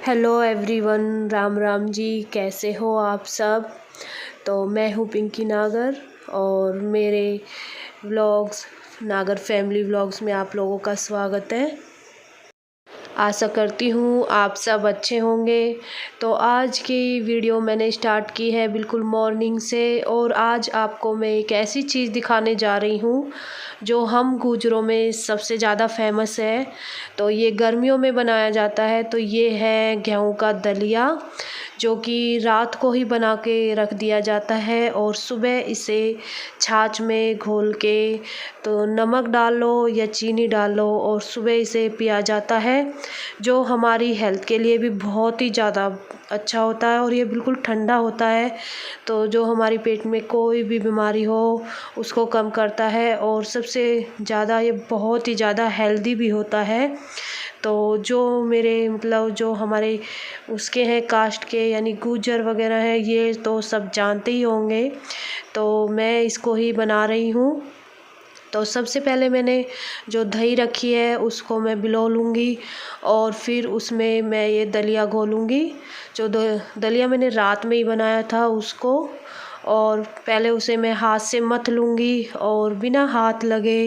Hello everyone, Ram Ram ji. कैसे हो आप सब। तो मैं हूँ पिंकी नागर और मेरे व्लॉग्स नागर फैमिली व्लॉग्स में आप लोगों का स्वागत है। आशा करती हूँ आप सब अच्छे होंगे। तो आज की वीडियो मैंने स्टार्ट की है बिल्कुल मॉर्निंग से, और आज आपको मैं एक ऐसी चीज़ दिखाने जा रही हूँ जो हम गुजरों में सबसे ज़्यादा फेमस है। तो ये गर्मियों में बनाया जाता है। तो ये है गेहूं का दलिया, जो कि रात को ही बना के रख दिया जाता है और सुबह इसे छाछ में घोल के तो नमक डाल लो या चीनी डाल लो और सुबह इसे पिया जाता है, जो हमारी हेल्थ के लिए भी बहुत ही ज़्यादा अच्छा होता है और ये बिल्कुल ठंडा होता है। तो जो हमारी पेट में कोई भी बीमारी हो उसको कम करता है और सबसे ज़्यादा ये बहुत ही ज़्यादा हेल्दी भी होता है। तो जो मेरे मतलब जो हमारे उसके हैं कास्ट के यानी गुज्जर वगैरह हैं, ये तो सब जानते ही होंगे। तो मैं इसको ही बना रही हूँ। तो सबसे पहले मैंने जो दही रखी है उसको मैं भिगो लूँगी और फिर उसमें मैं ये दलिया घोलूँगी। जो दलिया मैंने रात में ही बनाया था उसको, और पहले उसे मैं हाथ से मथ लूँगी और बिना हाथ लगे,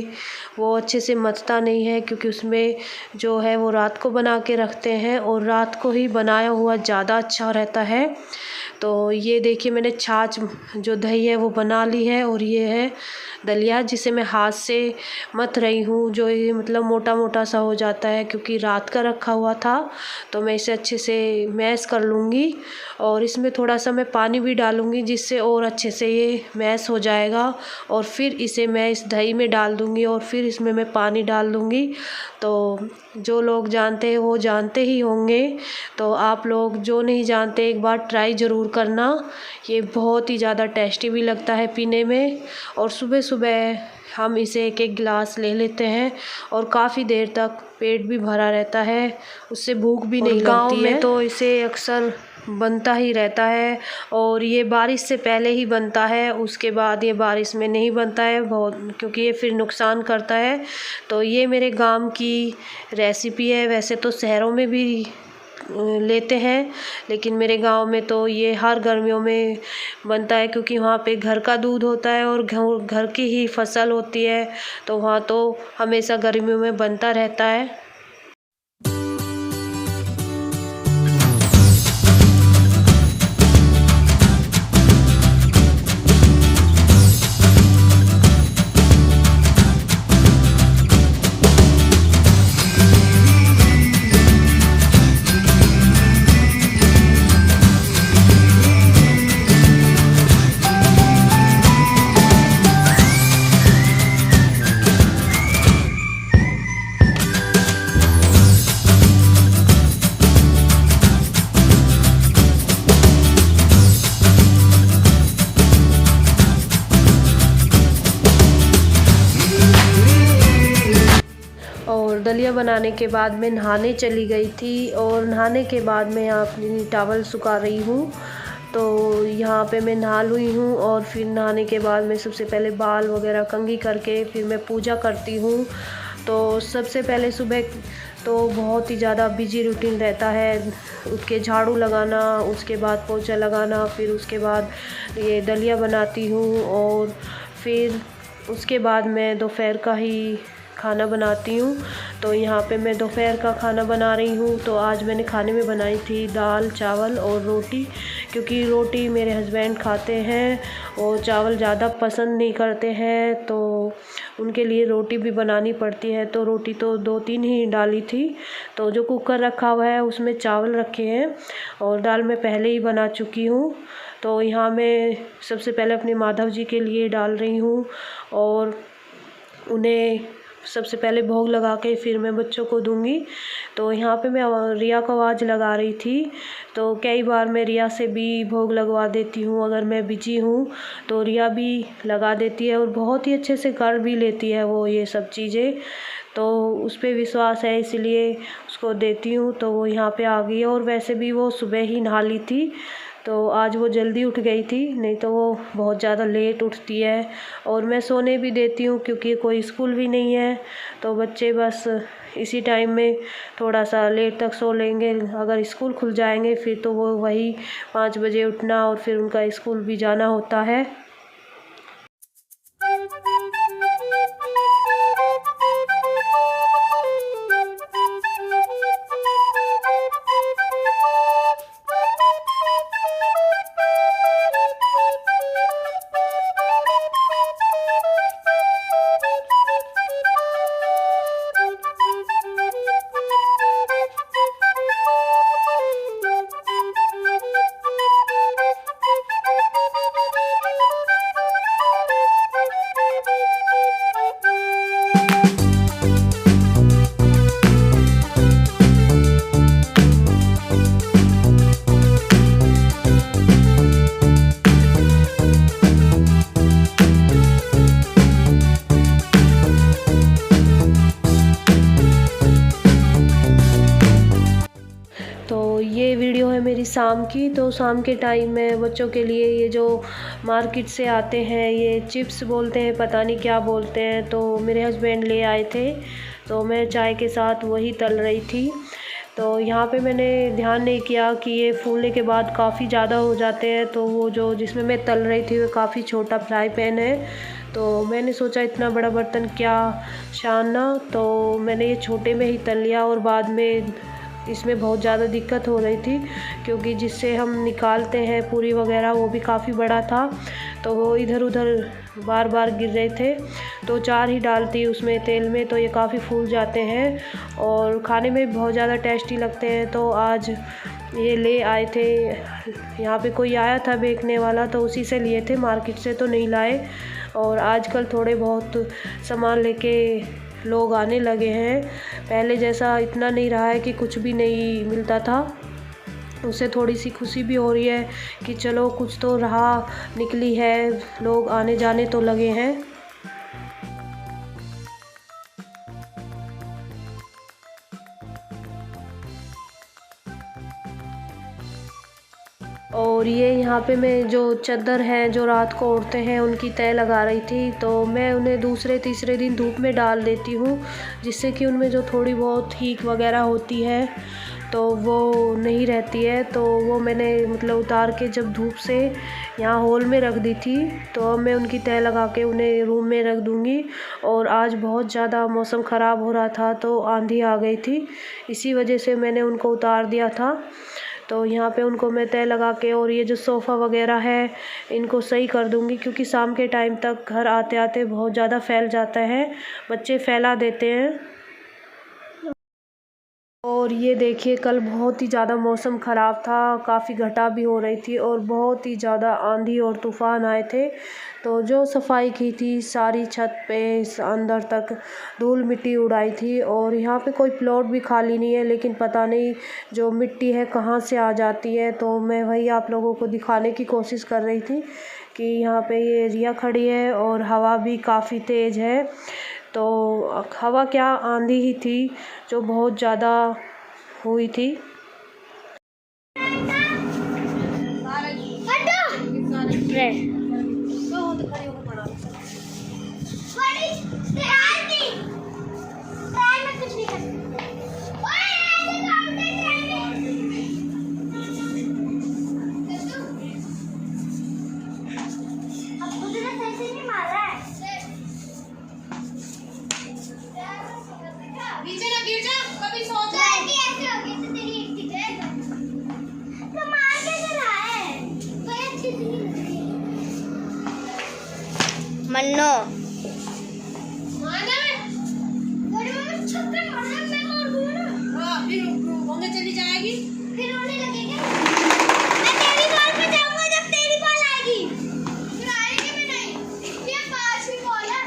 वो अच्छे से मथता नहीं है क्योंकि उसमें जो है वो रात को बना के रखते हैं और रात को ही बनाया हुआ ज़्यादा अच्छा रहता है। तो ये देखिए मैंने छाछ जो दही है वो बना ली है और ये है दलिया जिसे मैं हाथ से मथ रही हूँ। जो ये मतलब मोटा मोटा सा हो जाता है क्योंकि रात का रखा हुआ था। तो मैं इसे अच्छे से मैश कर लूँगी और इसमें थोड़ा सा मैं पानी भी डालूँगी जिससे और अच्छे से ये मैश हो जाएगा। और फिर इसे मैं इस दही में डाल दूँगी और फिर इसमें मैं पानी डाल दूँगी। तो जो लोग जानते हैं वो जानते ही होंगे, तो आप लोग जो नहीं जानते एक बार ट्राई ज़रूर करना। ये बहुत ही ज़्यादा टेस्टी भी लगता है पीने में, और सुबह सुबह हम इसे एक एक गिलास ले लेते हैं और काफ़ी देर तक पेट भी भरा रहता है, उससे भूख भी नहीं लगती है। गाँव में तो इसे अक्सर बनता ही रहता है और ये बारिश से पहले ही बनता है, उसके बाद ये बारिश में नहीं बनता है बहुत, क्योंकि ये फिर नुकसान करता है। तो ये मेरे गांव की रेसिपी है। वैसे तो शहरों में भी लेते हैं, लेकिन मेरे गांव में तो ये हर गर्मियों में बनता है क्योंकि वहाँ पे घर का दूध होता है और घर की ही फसल होती है। तो वहाँ तो हमेशा गर्मियों में बनता रहता है। और दलिया बनाने के बाद मैं नहाने चली गई थी और नहाने के बाद मैं यहाँ अपनी टॉवल सुखा रही हूँ। तो यहाँ पे मैं नहा हुई हूँ और फिर नहाने के बाद मैं सबसे पहले बाल वगैरह कंघी करके फिर मैं पूजा करती हूँ। तो सबसे पहले सुबह तो बहुत ही ज़्यादा बिजी रूटीन रहता है, उठ के झाड़ू लगाना, उसके बाद पोछा लगाना, फिर उसके बाद ये दलिया बनाती हूँ और फिर उसके बाद मैं दोपहर का ही खाना बनाती हूँ। तो यहाँ पे मैं दोपहर का खाना बना रही हूँ। तो आज मैंने खाने में बनाई थी दाल चावल और रोटी, क्योंकि रोटी मेरे हस्बैंड खाते हैं और चावल ज़्यादा पसंद नहीं करते हैं, तो उनके लिए रोटी भी बनानी पड़ती है। तो रोटी तो 2-3 ही डाली थी। तो जो कुकर रखा हुआ है उसमें चावल रखे हैं और दाल मैं पहले ही बना चुकी हूँ। तो यहाँ मैं सबसे पहले अपने माधव जी के लिए डाल रही हूँ और उन्हें सबसे पहले भोग लगा के फिर मैं बच्चों को दूंगी। तो यहाँ पे मैं रिया को आवाज़ लगा रही थी। तो कई बार मैं रिया से भी भोग लगवा देती हूँ, अगर मैं बिजी हूँ तो रिया भी लगा देती है और बहुत ही अच्छे से कर भी लेती है वो ये सब चीज़ें। तो उस पर विश्वास है इसलिए उसको देती हूँ। तो वो यहाँ पे आ गई है और वैसे भी वो सुबह ही नहा ली थी। तो आज वो जल्दी उठ गई थी, नहीं तो वो बहुत ज़्यादा लेट उठती है। और मैं सोने भी देती हूँ क्योंकि कोई स्कूल भी नहीं है, तो बच्चे बस इसी टाइम में थोड़ा सा लेट तक सो लेंगे। अगर स्कूल खुल जाएंगे फिर तो वो वही 5 बजे उठना और फिर उनका स्कूल भी जाना होता है। तो ये वीडियो है मेरी शाम की। तो शाम के टाइम में बच्चों के लिए ये जो मार्केट से आते हैं, ये चिप्स बोलते हैं, पता नहीं क्या बोलते हैं, तो मेरे हस्बैंड ले आए थे। तो मैं चाय के साथ वही तल रही थी। तो यहाँ पे मैंने ध्यान नहीं किया कि ये फूलने के बाद काफ़ी ज़्यादा हो जाते हैं। तो वो जो जिसमें मैं तल रही थी वो काफ़ी छोटा फ्राई पैन है, तो मैंने सोचा इतना बड़ा बर्तन क्या छानना, तो मैंने ये छोटे में ही तल लिया। और बाद में इसमें बहुत ज़्यादा दिक्कत हो रही थी क्योंकि जिससे हम निकालते हैं पूरी वगैरह वो भी काफ़ी बड़ा था, तो वो इधर उधर बार बार गिर रहे थे। तो 4 ही डालती उसमें तेल में, तो ये काफ़ी फूल जाते हैं और खाने में बहुत ज़्यादा टेस्टी लगते हैं। तो आज ये ले आए थे, यहाँ पे कोई आया था बेचने वाला, तो उसी से लिए थे, मार्केट से तो नहीं लाए। और आजकल थोड़े बहुत सामान लेके लोग आने लगे हैं, पहले जैसा इतना नहीं रहा है कि कुछ भी नहीं मिलता था। उससे थोड़ी सी खुशी भी हो रही है कि चलो कुछ तो राह निकली है, लोग आने जाने तो लगे हैं। और ये यहाँ पे मैं जो चादर हैं जो रात को ओढ़ते हैं उनकी तह लगा रही थी, तो मैं उन्हें दूसरे तीसरे दिन धूप में डाल देती हूँ, जिससे कि उनमें जो थोड़ी बहुत हीक वगैरह होती है तो वो नहीं रहती है। तो वो मैंने मतलब उतार के जब धूप से यहाँ हॉल में रख दी थी, तो अब मैं उनकी तह लगा के उन्हें रूम में रख दूँगी। और आज बहुत ज़्यादा मौसम ख़राब हो रहा था, तो आंधी आ गई थी, इसी वजह से मैंने उनको उतार दिया था। तो यहाँ पे उनको मैं तह लगा के, और ये जो सोफ़ा वगैरह है इनको सही कर दूँगी क्योंकि शाम के टाइम तक घर आते आते बहुत ज़्यादा फैल जाता है, बच्चे फैला देते हैं। और ये देखिए कल बहुत ही ज़्यादा मौसम ख़राब था, काफ़ी घटा भी हो रही थी और बहुत ही ज़्यादा आंधी और तूफ़ान आए थे। तो जो सफाई की थी सारी छत पे अंदर तक धूल मिट्टी उड़ाई थी। और यहाँ पे कोई प्लॉट भी खाली नहीं है, लेकिन पता नहीं जो मिट्टी है कहाँ से आ जाती है। तो मैं वही आप लोगों को दिखाने की कोशिश कर रही थी कि यहाँ पे ये रिया खड़ी है और हवा भी काफ़ी तेज़ है। तो हवा क्या, आंधी ही थी जो बहुत ज़्यादा हुई थी। मन्नो फिर चली जाएगी, फिर रोने लगेगी। मैं तेरी बॉल पे जाऊंगा जब तेरी बॉल आएगी, फिर आएगी भी नहीं। ये 5वीं बॉल है।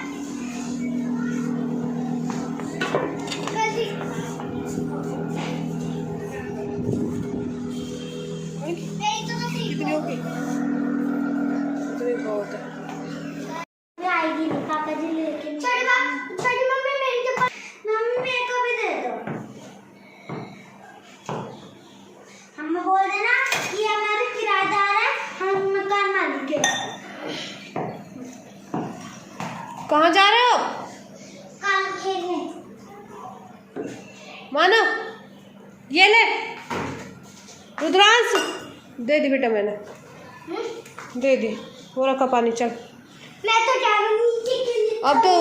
कितनी होगी? बहुत है। आएगी नहीं, पापा जी लेके छोटी मम्मी मेरी तो मम्मी मेरे को भी दे दो। हम बोल देना कि हमारे किराएदार है, हम मकान मालिक है। कहाँ जा रहे हो? काम खेलने। मानो ये ले रुद्रांश, दे दी बेटा मैंने, दे दी, वो रखा पानी। चल मैं तो जा रही हूँ। अब तो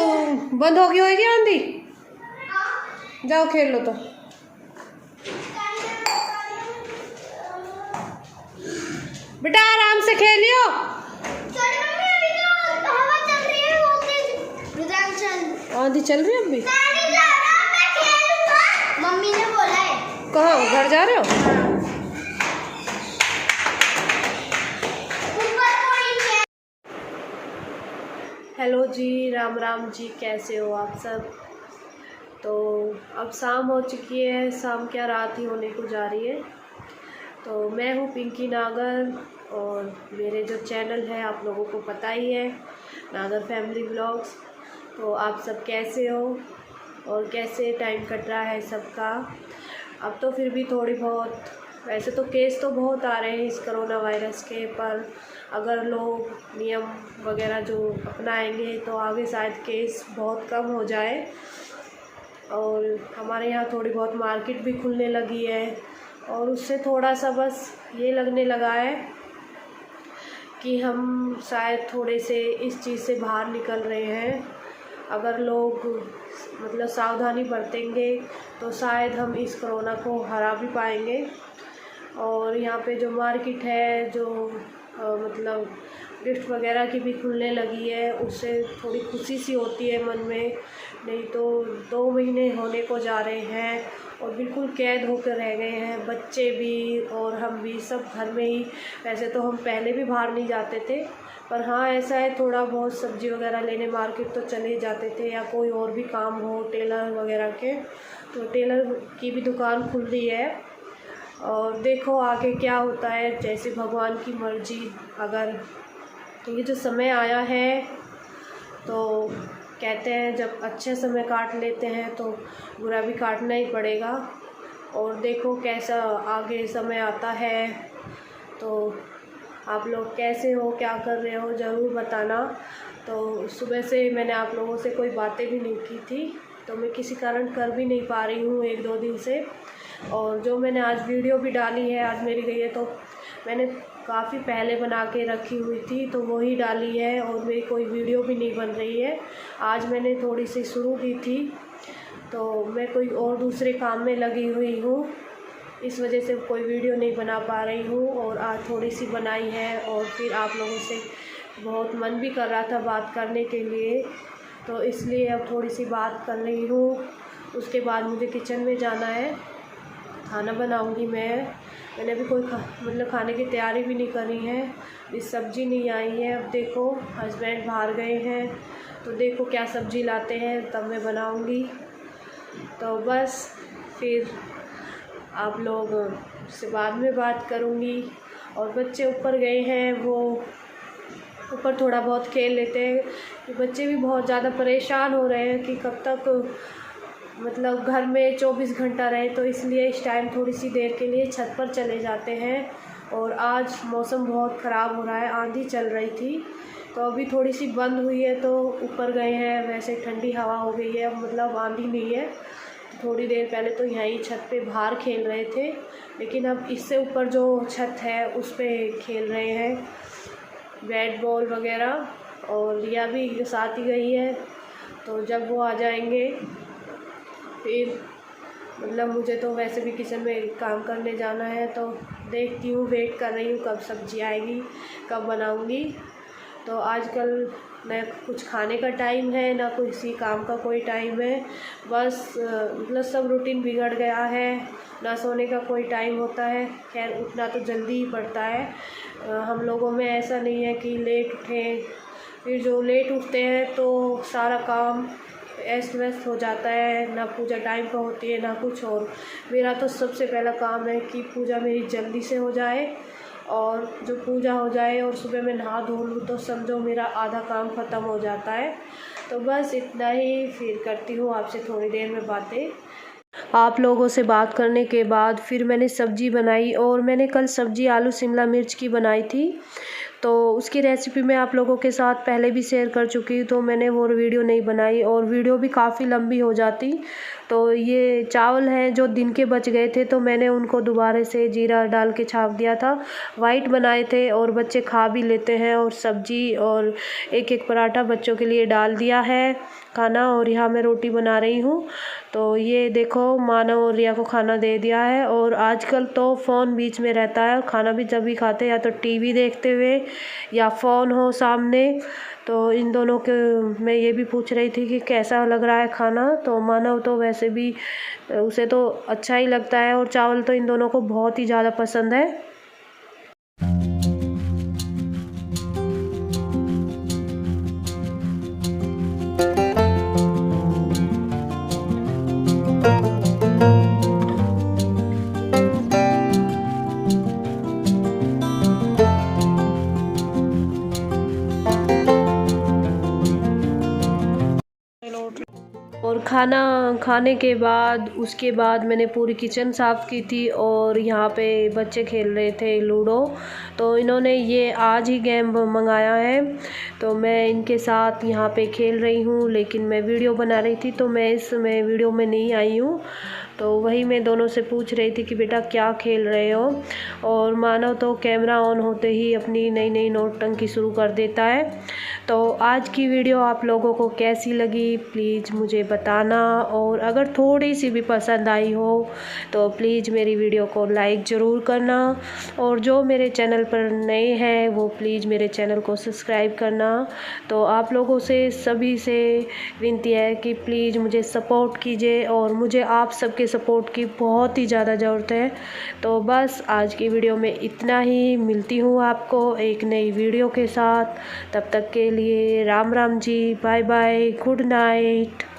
बंद हो गई होगी आंधी, जाओ खेल लो। तो बेटा आराम से खेलियो। आंधी चल रही है अभी। मम्मी ने बोला है। कहाँ घर जा रहे हो? हेलो जी, राम राम जी, कैसे हो आप सब? तो अब शाम हो चुकी है, शाम क्या रात ही होने को जा रही है। तो मैं हूँ पिंकी नागर और मेरे जो चैनल है आप लोगों को पता ही है, नागर फैमिली व्लॉग्स। तो आप सब कैसे हो और कैसे टाइम कट रहा है सबका? अब तो फिर भी थोड़ी बहुत, वैसे तो केस तो बहुत आ रहे हैं इस कोरोना वायरस के, पर अगर लोग नियम वगैरह जो अपनाएंगे तो आगे शायद केस बहुत कम हो जाए। और हमारे यहाँ थोड़ी बहुत मार्केट भी खुलने लगी है और उससे थोड़ा सा बस ये लगने लगा है कि हम शायद थोड़े से इस चीज़ से बाहर निकल रहे हैं। अगर लोग मतलब सावधानी बरतेंगे तो शायद हम इस कोरोना को हरा भी पाएंगे। और यहाँ पे जो मार्केट है, जो मतलब गिफ्ट वगैरह की भी खुलने लगी है, उससे थोड़ी खुशी सी होती है मन में। नहीं तो 2 महीने होने को जा रहे हैं और बिल्कुल कैद होकर रह गए हैं, बच्चे भी और हम भी, सब घर में ही। वैसे तो हम पहले भी बाहर नहीं जाते थे, पर हाँ ऐसा है थोड़ा बहुत सब्ज़ी वगैरह लेने मार्केट तो चले जाते थे, या कोई और भी काम हो टेलर वगैरह के, तो टेलर की भी दुकान खुल रही है। और देखो आगे क्या होता है, जैसे भगवान की मर्ज़ी। अगर ये जो समय आया है तो कहते हैं जब अच्छे समय काट लेते हैं तो बुरा भी काटना ही पड़ेगा। और देखो कैसा आगे समय आता है। तो आप लोग कैसे हो, क्या कर रहे हो, ज़रूर बताना। तो सुबह से मैंने आप लोगों से कोई बातें भी नहीं की थी, तो मैं किसी कारण कर भी नहीं पा रही हूँ 1-2 दिन से। और जो मैंने आज वीडियो भी डाली है, आज मेरी गई है, तो मैंने काफ़ी पहले बना के रखी हुई थी तो वही डाली है, और मेरी कोई वीडियो भी नहीं बन रही है। आज मैंने थोड़ी सी शुरू की थी, तो मैं कोई और दूसरे काम में लगी हुई हूँ, इस वजह से कोई वीडियो नहीं बना पा रही हूँ। और आज थोड़ी सी बनाई है और फिर आप लोगों से बहुत मन भी कर रहा था बात करने के लिए, तो इसलिए अब थोड़ी सी बात कर रही हूँ। उसके बाद मुझे किचन में जाना है, खाना बनाऊंगी मैंने भी कोई मतलब खाने की तैयारी भी नहीं करी है, इस सब्ज़ी नहीं आई है। अब देखो हस्बैंड बाहर गए हैं, तो देखो क्या सब्ज़ी लाते हैं तब मैं बनाऊंगी। तो बस फिर आप लोग से बाद में बात करूंगी। और बच्चे ऊपर गए हैं, वो ऊपर थोड़ा बहुत खेल लेते हैं। बच्चे भी बहुत ज़्यादा परेशान हो रहे हैं कि कब तक मतलब घर में 24 घंटा रहे, तो इसलिए इस टाइम थोड़ी सी देर के लिए छत पर चले जाते हैं। और आज मौसम बहुत ख़राब हो रहा है, आंधी चल रही थी, तो अभी थोड़ी सी बंद हुई है तो ऊपर गए हैं। वैसे ठंडी हवा हो गई है, मतलब आंधी नहीं है। थोड़ी देर पहले तो यहीं छत पे बाहर खेल रहे थे, लेकिन अब इससे ऊपर जो छत है उस पर खेल रहे हैं बैट बॉल वगैरह। और लिया भी साथ ही गई है, तो जब वो आ जाएंगे फिर मतलब मुझे तो वैसे भी किचन में काम करने जाना है, तो देखती हूँ, वेट कर रही हूँ कब सब्ज़ी आएगी, कब बनाऊँगी। तो आजकल न कुछ खाने का टाइम है, ना किसी काम का कोई टाइम है, बस मतलब सब रूटीन बिगड़ गया है। ना सोने का कोई टाइम होता है, खैर उठना तो जल्दी ही पड़ता है। हम लोगों में ऐसा नहीं है कि लेट उठें, फिर जो लेट उठते हैं तो सारा काम अस्त व्यस्त हो जाता है, ना पूजा टाइम पर होती है ना कुछ और। मेरा तो सबसे पहला काम है कि पूजा मेरी जल्दी से हो जाए, और जो पूजा हो जाए और सुबह मैं नहा धो लूँ तो समझो मेरा आधा काम ख़त्म हो जाता है। तो बस इतना ही, फिर करती हूँ आपसे थोड़ी देर में बातें। आप लोगों से बात करने के बाद फिर मैंने सब्ज़ी बनाई, और मैंने कल सब्ज़ी आलू शिमला मिर्च की बनाई थी, तो उसकी रेसिपी मैं आप लोगों के साथ पहले भी शेयर कर चुकी हूँ, तो मैंने वो वीडियो नहीं बनाई और वीडियो भी काफ़ी लंबी हो जाती, तो ये चावल हैं जो दिन के बच गए थे, तो मैंने उनको दोबारा से जीरा डाल के छाप दिया था। वाइट बनाए थे और बच्चे खा भी लेते हैं। और सब्जी और एक एक पराठा बच्चों के लिए डाल दिया है खाना। और यहाँ मैं रोटी बना रही हूँ। तो ये देखो, मानव और रिया को खाना दे दिया है। और आजकल तो फ़ोन बीच में रहता है, खाना भी जब भी खाते हैं या तो टीवी देखते हुए या फ़ोन हो सामने। तो इन दोनों के मैं ये भी पूछ रही थी कि कैसा लग रहा है खाना। तो मानव तो वैसे भी उसे तो अच्छा ही लगता है और चावल तो इन दोनों को बहुत ही ज़्यादा पसंद है। और खाना खाने के बाद उसके बाद मैंने पूरी किचन साफ़ की थी। और यहाँ पे बच्चे खेल रहे थे लूडो। तो इन्होंने ये आज ही गेम मंगाया है, तो मैं इनके साथ यहाँ पे खेल रही हूँ। लेकिन मैं वीडियो बना रही थी तो मैं इसमें वीडियो में नहीं आई हूँ। तो वही मैं दोनों से पूछ रही थी कि बेटा क्या खेल रहे हो। और मानव तो कैमरा ऑन होते ही अपनी नई नई नौटंकी शुरू कर देता है। तो आज की वीडियो आप लोगों को कैसी लगी प्लीज़ मुझे बताना। और अगर थोड़ी सी भी पसंद आई हो तो प्लीज़ मेरी वीडियो को लाइक ज़रूर करना। और जो मेरे चैनल पर नए हैं वो प्लीज़ मेरे चैनल को सब्सक्राइब करना। तो आप लोगों से सभी से विनती है कि प्लीज़ मुझे सपोर्ट कीजिए। और मुझे आप सबके सपोर्ट की बहुत ही ज़्यादा ज़रूरत है। तो बस आज की वीडियो में इतना ही। मिलती हूँ आपको एक नई वीडियो के साथ। तब तक के लिए Ram Ram ji, bye bye, good night.